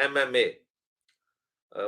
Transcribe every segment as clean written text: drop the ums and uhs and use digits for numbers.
MMA,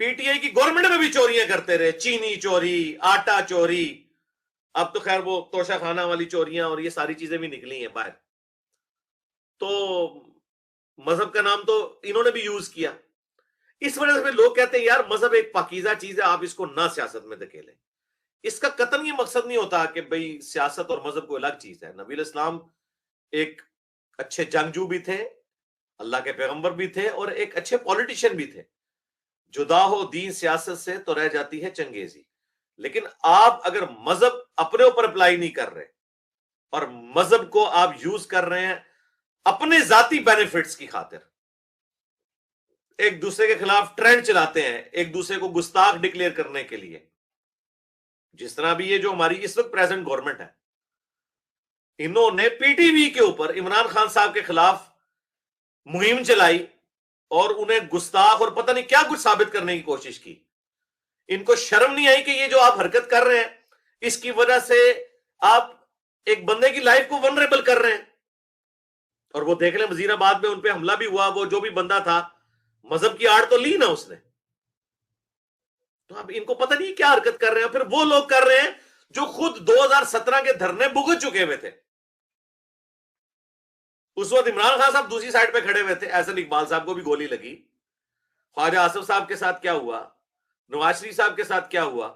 P T I کی government میں بھی چوریاں کرتے رہے, چینی چوری, آٹا چوری, اب تو خیر وہ توشہ خانہ والی چوریاں اور یہ ساری چیزیں بھی نکلی ہیں باہر. تو مذہب کا نام تو انہوں نے بھی یوز کیا. اس وجہ سے لوگ کہتے ہیں یار مذہب ایک پاکیزہ چیز ہے, آپ اس کو نہ سیاست میں دھکیلیں. اس کا قطعاً یہ مقصد نہیں ہوتا کہ بھئی سیاست اور مذہب کو الگ چیز ہے. نبی الاسلام ایک اچھے جنگجو بھی تھے, اللہ کے پیغمبر بھی تھے, اور ایک اچھے پولیٹیشین بھی تھے. جدا ہو دین سیاست سے تو رہ جاتی ہے چنگیزی. لیکن آپ اگر مذہب اپنے اوپر اپلائی نہیں کر رہے اور مذہب کو آپ یوز کر رہے ہیں اپنے ذاتی بینیفٹس کی خاطر, ایک دوسرے کے خلاف ٹرینڈ چلاتے ہیں, ایک دوسرے کو گستاخ ڈکلیئر کرنے کے لیے, جس طرح بھی یہ جو ہماری اس وقت پریزنٹ گورنمنٹ ہے, انہوں نے پی ٹی وی کے اوپر عمران خان صاحب کے خلاف مہم چلائی اور انہیں گستاخ اور پتہ نہیں کیا کچھ ثابت کرنے کی کوشش کی. ان کو شرم نہیں آئی کہ یہ جو آپ حرکت کر رہے ہیں اس کی وجہ سے آپ ایک بندے کی لائف کو ونریبل کر رہے ہیں. اور وہ دیکھ لیں وزیر آباد میں ان پہ حملہ بھی ہوا, وہ جو بھی بندہ تھا مذہب کی آڑ تو لی نا اس نے. تو اب ان کو پتہ نہیں کیا حرکت کر رہے ہیں. پھر وہ لوگ کر رہے ہیں جو خود 2017 کے دھرنے بھگت چکے ہوئے تھے. اس وقت عمران خان صاحب دوسری سائڈ پہ کھڑے ہوئے تھے, احسن اقبال صاحب کو بھی گولی لگی, خواجہ آصف صاحب کے ساتھ کیا ہوا, نواز شریف صاحب کے ساتھ کیا ہوا,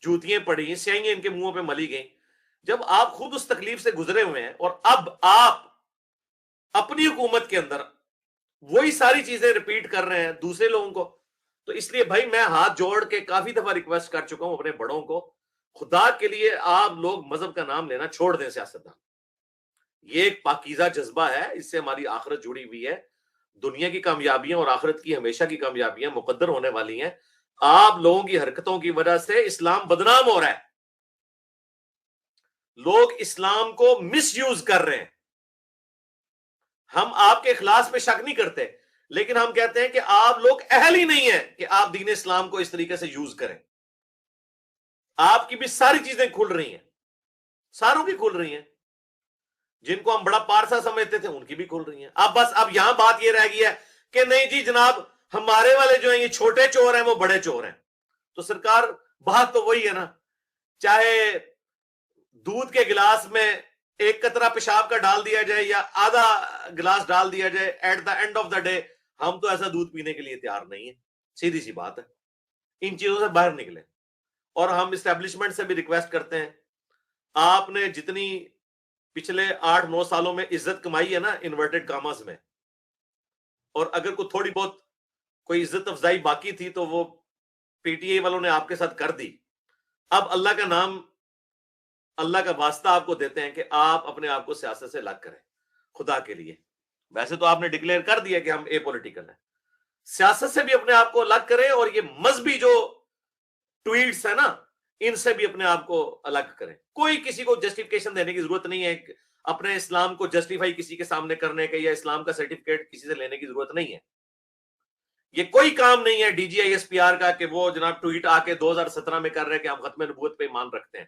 جوتیاں پڑی, سیائیاں ان کے منہوں پہ ملی گئیں. جب آپ خود اس تکلیف سے گزرے ہوئے ہیں اور اب آپ اپنی حکومت کے اندر وہی ساری چیزیں ریپیٹ کر رہے ہیں دوسرے لوگوں کو, تو اس لیے بھائی میں ہاتھ جوڑ کے کافی دفعہ ریکویسٹ کر چکا ہوں اپنے بڑوں کو, خدا کے لیے آپ لوگ مذہب کا نام لینا چھوڑ دیں. سیاستدان یہ ایک پاکیزہ جذبہ ہے, اس سے ہماری آخرت جڑی ہوئی ہے. دنیا کی کامیابیاں اور آخرت کی ہمیشہ کی کامیابیاں مقدر ہونے والی ہیں. آپ لوگوں کی حرکتوں کی وجہ سے اسلام بدنام ہو رہا ہے, لوگ اسلام کو مس یوز کر رہے ہیں. ہم آپ کے اخلاص پہ شک نہیں کرتے, لیکن ہم کہتے ہیں کہ آپ لوگ اہل ہی نہیں ہیں کہ آپ دین اسلام کو اس طریقے سے یوز کریں. آپ کی بھی ساری چیزیں کھل رہی ہیں, ساروں کی کھل رہی ہیں. جن کو ہم بڑا پارسا سمجھتے تھے ان کی بھی کھل رہی ہیں. اب یہاں بات یہ رہ گئی ہے کہ نہیں جی جناب ہمارے والے جو ہیں یہ چھوٹے چور ہیں, وہ بڑے چور ہیں. تو سرکار بات تو وہی ہے نا, چاہے دودھ کے گلاس میں ایک قطرہ پیشاب کا ڈال دیا جائے یا آدھا گلاس ڈال دیا جائے, at the end of the day ہم تو ایسا دودھ پینے کے لیے تیار نہیں ہیں. سیدھی سی بات ہے. ان چیزوں سے باہر نکلے. اور ہم اسٹیبلشمنٹ سے بھی ریکویسٹ کرتے ہیں, آپ نے جتنی پچھلے 8-9 سالوں میں عزت کمائی ہے نا انورٹڈ کاماز میں, اور اگر کوئی تھوڑی بہت کوئی عزت افزائی باقی تھی تو وہ پی ٹی آئی والوں نے آپ کے ساتھ کر دی. اب اللہ کا نام, اللہ کا واسطہ آپ کو دیتے ہیں کہ آپ اپنے آپ کو سیاست سے الگ کریں خدا کے لیے. ویسے تو آپ نے ڈکلیئر کر دیا کہ ہم اے پولیٹیکل ہیں, سیاست سے بھی اپنے آپ کو الگ کریں, اور یہ مذہبی جو ٹویٹس ہیں نا ان سے بھی اپنے آپ کو الگ کریں. کوئی کسی کو جسٹیفیکیشن دینے کی ضرورت نہیں ہے, اپنے اسلام کو جسٹیفائی کسی کے سامنے کرنے کا یا اسلام کا سرٹیفکیٹ کسی سے لینے کی ضرورت نہیں ہے. یہ کوئی کام نہیں ہے D G I S P R کا کہ وہ جناب ٹویٹ آ کے 2017 میں کر رہے کہ ہم ختم نبوت پہ ایمان رکھتے ہیں.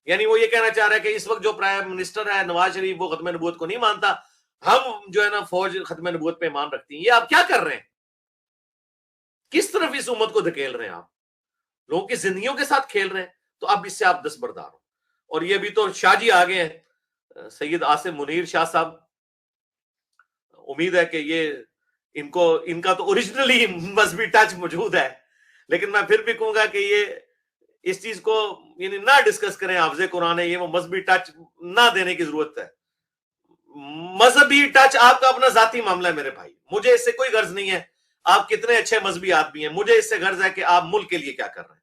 یعنی وہ یہ کہنا چاہ رہا ہے کہ اس وقت جو پرائم منسٹر ہے نواز شریف وہ ختم نبوت کو نہیں مانتا, ہم جو ہے نا فوج ختم نبوت پہ ایمان رکھتی ہیں. یہ آپ کیا کر رہے ہیں, کس طرف اس امت کو دھکیل رہے ہیں, آپ لوگوں کی زندگیوں کے ساتھ کھیل رہے ہیں. تو اب اس سے آپ دستبردار ہو. اور یہ بھی تو شاہ جی آگے ہیں, سید آصف منیر شاہ صاحب, امید ہے کہ یہ ان کا تو اوریجنلی مذہبی ٹچ موجود ہے, لیکن میں پھر بھی کہوں گا کہ یہ اس چیز کو یعنی نہ ڈسکس کریں. حافظ قرآن ہے, یہ وہ مذہبی ٹچ نہ دینے کی ضرورت ہے. مذہبی ٹچ آپ کا اپنا ذاتی معاملہ ہے میرے بھائی, مجھے اس سے کوئی غرض نہیں ہے آپ کتنے اچھے مذہبی آدمی ہیں, مجھے اس سے غرض ہے کہ آپ ملک کے لیے کیا کر رہے ہیں.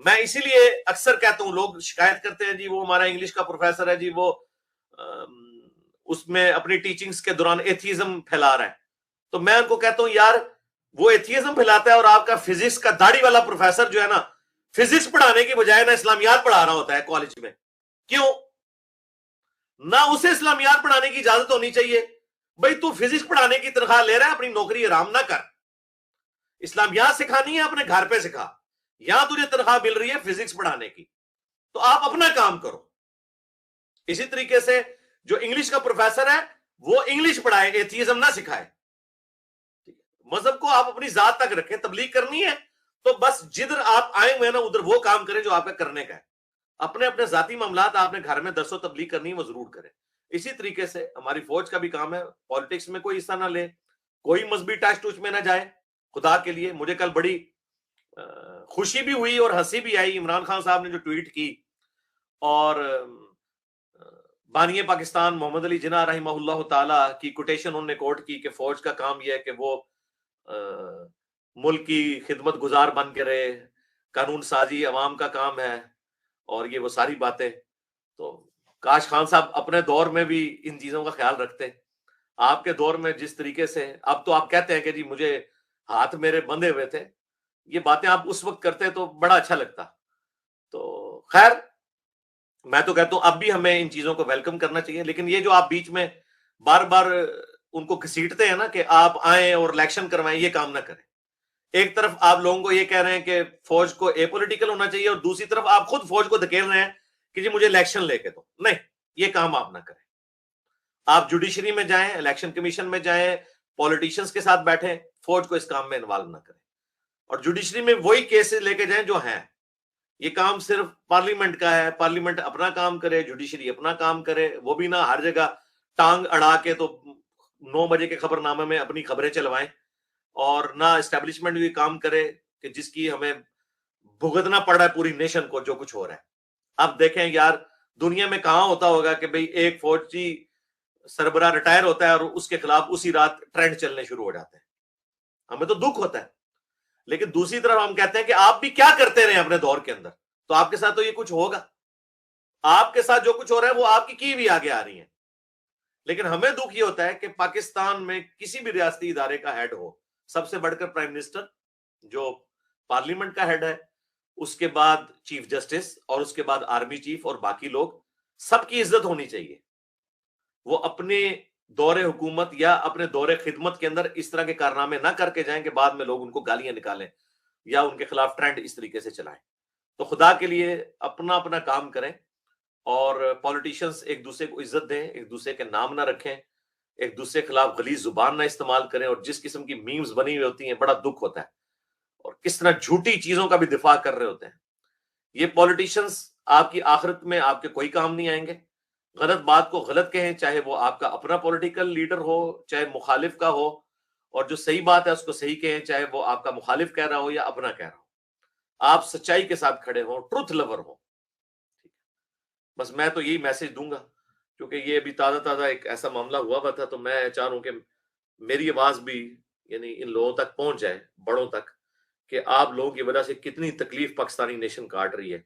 میں اسی لیے اکثر کہتا ہوں, لوگ شکایت کرتے ہیں جی وہ ہمارا انگلش کا پروفیسر ہے جی وہ اس میں اپنی ٹیچنگز کے دوران ایتھیزم پھیلا رہا ہے. تو میں ان کو کہتا ہوں یار وہ ایتھیزم پھیلاتا ہے اور آپ کا فزکس کا داڑھی والا پروفیسر جو ہے نا فزکس پڑھانے کی بجائے نا اسلامیات پڑھا رہا ہوتا ہے کالج میں. کیوں نہ اسے اسلامیات پڑھانے کی اجازت ہونی چاہیے؟ بھائی تو فزکس پڑھانے کی تنخواہ لے رہا ہے, اپنی نوکری آرام نہ کر, اسلامیات سکھانی ہے اپنے گھر پہ سکھا. یہاں تجھے تنخواہ مل رہی ہے فزکس پڑھانے کی تو آپ اپنا کام کرو. اسی طریقے سے جو انگلش کا پروفیسر ہے وہ انگلش پڑھائے, ایتھیزم نہ سکھائے. مذہب کو آپ اپنی ذات تک رکھیں. تبلیغ کرنی ہے تو بس جدھر آپ آئے ہوئے نا ادھر وہ کام کریں جو آپ کا کرنے کا ہے. اپنے اپنے ذاتی معاملات آپ نے گھر میں درس و تبلیغ کرنی ہے وہ ضرور کریں. اسی طریقے سے ہماری فوج کا بھی کام ہے, پالیٹکس میں کوئی حصہ نہ لے, کوئی مذہبی ٹچ ٹوچ میں نہ جائے. خدا کے لیے مجھے کل بڑی خوشی بھی ہوئی اور ہنسی بھی آئی عمران خان صاحب نے جو ٹویٹ کی, اور بانی پاکستان محمد علی جناح رحمہ اللہ تعالی کی کوٹیشن انہوں نے کوٹ کی کہ فوج کا کام یہ ہے کہ وہ ملک کی خدمت گزار بن کے رہے, قانون سازی عوام کا کام ہے, اور یہ وہ ساری باتیں. تو کاش خان صاحب اپنے دور میں بھی ان چیزوں کا خیال رکھتے. آپ کے دور میں جس طریقے سے, اب تو آپ کہتے ہیں کہ جی مجھے ہاتھ میرے بندھے ہوئے تھے, یہ باتیں آپ اس وقت کرتے تو بڑا اچھا لگتا. تو خیر میں تو کہتا ہوں اب بھی ہمیں ان چیزوں کو ویلکم کرنا چاہیے, لیکن یہ جو آپ بیچ میں بار بار ان کو گھسیٹتے ہیں نا کہ آپ آئیں اور الیکشن کروائیں, یہ کام نہ کریں. ایک طرف آپ لوگوں کو یہ کہہ رہے ہیں کہ فوج کو اے پولیٹیکل ہونا چاہیے, اور دوسری طرف آپ خود فوج کو دھکیل رہے ہیں کہ جی مجھے الیکشن لے کے دو. نہیں, یہ کام آپ نہ کریں. آپ جوڈیشری میں جائیں, الیکشن کمیشن میں جائیں, پولیٹیشینز کے ساتھ بیٹھیں, فوج کو اس کام میں انوالو نہ کریں. اور جوڈیشری میں وہی کیسز لے کے جائیں جو ہیں. یہ کام صرف پارلیمنٹ کا ہے, پارلیمنٹ اپنا کام کرے, جوڈیشری اپنا کام کرے. وہ بھی نہ ہر جگہ ٹانگ اڑا کے تو 9 بجے کے خبر نامے میں اپنی خبریں چلوائیں, اور نہ اسٹیبلشمنٹ بھی کام کرے کہ جس کی ہمیں بھگتنا پڑ رہا ہے پوری نیشن کو جو کچھ ہو رہا ہے. اب دیکھیں یار دنیا میں کہاں ہوتا ہوگا کہ بھئی ایک فوجی سربراہ ریٹائر ہوتا ہے اور اس کے خلاف اسی رات ٹرینڈ چلنے شروع ہو جاتے ہیں. ہمیں تو دکھ ہوتا ہے, لیکن دوسری طرف ہم کہتے ہیں کہ آپ بھی کیا کرتے رہے اپنے دور کے اندر, تو آپ کے ساتھ تو یہ کچھ ہوگا. آپ کے ساتھ جو کچھ ہو رہا ہے وہ آپ کی بھی آگے آ رہی ہیں. لیکن ہمیں دکھ یہ ہوتا ہے کہ پاکستان میں کسی بھی ریاستی ادارے کا ہیڈ ہو, سب سے بڑھ کر پرائم منسٹر جو پارلیمنٹ کا ہیڈ ہے, اس کے بعد چیف جسٹس, اور اس کے بعد آرمی چیف, اور باقی لوگ, سب کی عزت ہونی چاہیے. وہ اپنے دور حکومت یا اپنے دور خدمت کے اندر اس طرح کے کارنامے نہ کر کے جائیں کہ بعد میں لوگ ان کو گالیاں نکالیں یا ان کے خلاف ٹرینڈ اس طریقے سے چلائیں. تو خدا کے لیے اپنا اپنا کام کریں, اور پولیٹیشنز ایک دوسرے کو عزت دیں, ایک دوسرے کے نام نہ رکھیں, ایک دوسرے کے خلاف غلیظ زبان نہ استعمال کریں. اور جس قسم کی میمز بنی ہوئی ہوتی ہیں بڑا دکھ ہوتا ہے, اور کس طرح جھوٹی چیزوں کا بھی دفاع کر رہے ہوتے ہیں. یہ پولیٹیشنز آپ کی آخرت میں آپ کے کوئی کام نہیں آئیں گے. غلط بات کو غلط کہیں, چاہے وہ آپ کا اپنا پولیٹیکل لیڈر ہو چاہے مخالف کا ہو, اور جو صحیح بات ہے اس کو صحیح کہیں, چاہے وہ آپ کا مخالف کہہ رہا ہو یا اپنا کہہ رہا ہو. آپ سچائی کے ساتھ کھڑے ہوں, ٹروتھ لور ہوں. بس میں تو یہی میسج دوں گا, کیونکہ یہ ابھی تازہ ایک ایسا معاملہ ہوا تھا, تو میں چاہ رہا ہوں کہ میری آواز بھی یعنی ان لوگوں تک پہنچ جائے, بڑوں تک, کہ آپ لوگوں کی وجہ سے کتنی تکلیف پاکستانی نیشن کاٹ رہی ہے,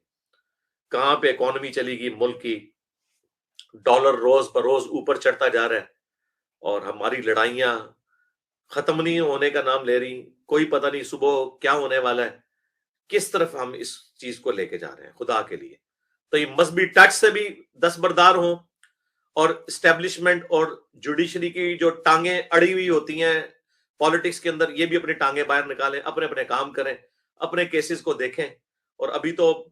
کہاں پہ اکانومی چلی گئی ملک کی, ڈالر روز بروز اوپر چڑھتا جا رہا ہے, اور ہماری لڑائیاں ختم نہیں ہونے کا نام لے رہی. کوئی پتہ نہیں صبح کیا ہونے والا ہے. کس طرف ہم اس چیز کو لے کے جا رہے ہیں خدا کے لیے. تو یہ مذہبی ٹچ سے بھی دستبردار ہوں, اور اسٹیبلشمنٹ اور جوڈیشری کی جو ٹانگیں اڑی ہوئی ہوتی ہیں پالیٹکس کے اندر, یہ بھی اپنی ٹانگیں باہر نکالیں, اپنے اپنے کام کریں, اپنے کیسز کو دیکھیں. اور ابھی تو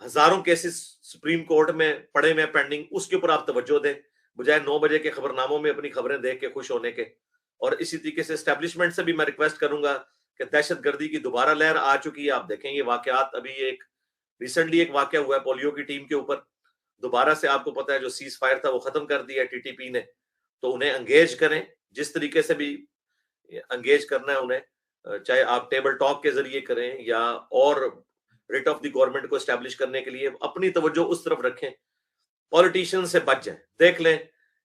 ہزاروں کیسز سپریم کورٹ میں پڑے ہوئے پینڈنگ, اس کے اوپر آپ توجہ دیں بجائے 9 بجے کے خبر ناموں میں اپنی خبریں دیکھ کے خوش ہونے کے. اور اسی طریقے سے اسٹیبلشمنٹ سے بھی میں ریکویسٹ کروں گا کہ دہشت گردی کی دوبارہ لہر آ چکی ہے. آپ دیکھیں یہ واقعات, ابھی ایک ریسنٹلی ایک واقعہ ہوا ہے پولیو کی ٹیم کے اوپر, دوبارہ سے آپ کو پتا ہے جو سیز فائر تھا وہ ختم کر دیا ٹی ٹی پی نے. تو انہیں انگیج کریں, جس طریقے سے بھی انگیج کرنا ہے انہیں, چاہے آپ ٹیبل ٹاک کے ذریعے کریں یا اور ریٹ آف دی گورنمنٹ کو اسٹیبلش کرنے کے لیے اپنی توجہ اس طرف رکھیں. پولیٹیشین سے بچ جائیں. دیکھ لیں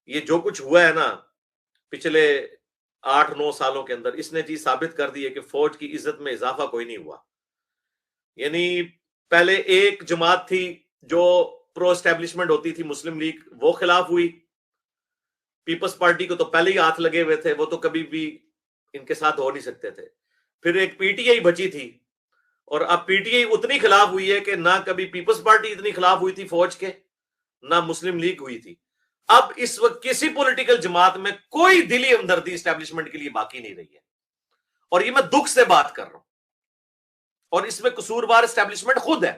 یہ جو کچھ ہوا ہے نا پچھلے 8-9 سالوں کے اندر, اس نے چیز ثابت کر دی ہے کہ فوج کی عزت میں اضافہ کوئی نہیں ہوا. یعنی پہلے ایک جماعت تھی جو پرو اسٹیبلشمنٹ ہوتی تھی, مسلم لیگ, وہ خلاف ہوئی. پیپلز پارٹی کو تو پہلے ہی ہاتھ لگے ہوئے تھے, وہ تو کبھی بھی ان کے ساتھ ہو نہیں سکتے تھے. پھر ایک پی ٹی آئی بچی تھی, اور اب پی ٹی آئی اتنی خلاف ہوئی ہے کہ نہ کبھی پیپلز پارٹی اتنی خلاف ہوئی تھی فوج کے, نہ مسلم لیگ ہوئی تھی. اب اس وقت کسی پولیٹیکل جماعت میں کوئی دلی ہمدردی اسٹیبلشمنٹ کے لیے باقی نہیں رہی ہے, اور یہ میں دکھ سے بات کر رہا ہوں. اور اس میں قصوروار اسٹیبلشمنٹ خود ہے.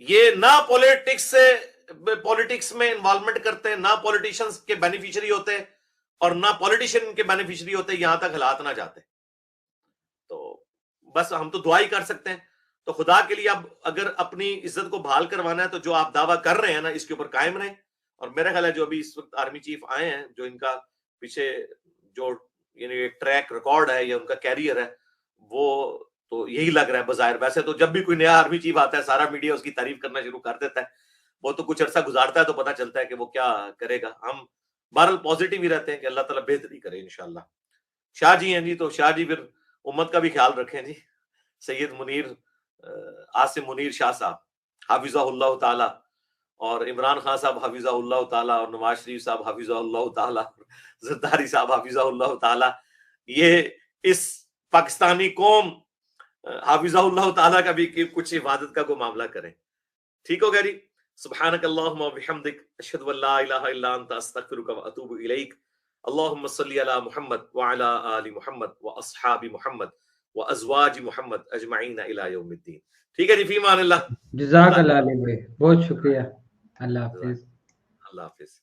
یہ نہ پولیٹکس میں انوالومنٹ کرتے ہیں, نہ پولیٹیشنز کے بینیفیشری ہوتے, اور نہ پولیٹیشین کے بینیفیشری ہوتے, یہاں تک حالات نہ جاتے. تو بس ہم تو دعا ہی کر سکتے ہیں. تو خدا کے لیے اب اگر اپنی عزت کو بحال کروانا ہے تو جو آپ دعویٰ کر رہے ہیں نا اس کے اوپر قائم رہیں. اور میرا خیال ہے جو ابھی اس وقت آرمی چیف آئے ہیں, جو ان کا پیچھے جو یعنی ٹریک ریکارڈ ہے یا ان کا کیریئر ہے, وہ تو یہی لگ رہا ہے بظاہر. ویسے تو جب بھی کوئی نیا آرمی چیف آتا ہے سارا میڈیا اس کی تعریف کرنا شروع کر دیتا ہے, وہ تو کچھ عرصہ گزارتا ہے تو پتہ چلتا ہے کہ وہ کیا کرے گا. ہم بہرحال پازیٹیو ہی رہتے ہیں کہ اللہ تعالیٰ بہتری کرے انشاءاللہ. شاہ جی ہیں جی, تو شاہ جی پھر امت کا بھی خیال رکھیں جی. سید منیر عاصم منیر شاہ صاحب حافظہ اللہ تعالی, اور عمران خان صاحب حافظہ اللہ تعالی, اور نواز شریف صاحب حافظہ اللہ تعالی, زرداری صاحب حافظہ اللہ تعالی, یہ اس پاکستانی قوم حافظہ اللہ تعالی کا بھی کچھ عبادت کا کوئی معاملہ کریں. ٹھیک ہو گیا جی. سبحانک اللہم و بحمدک اشہد ان لا الہ الا انت استغفرک و اتوب الیک. اللہم صلی علی محمد وعلی آل محمد واصحاب محمد وازواج محمد اجمعین الی یوم الدین. ٹھیک ہے جی, فی امان اللہ. جزاک اللہ علیہ بھائی, بہت شکریہ. اللہ حافظ. اللہ حافظ.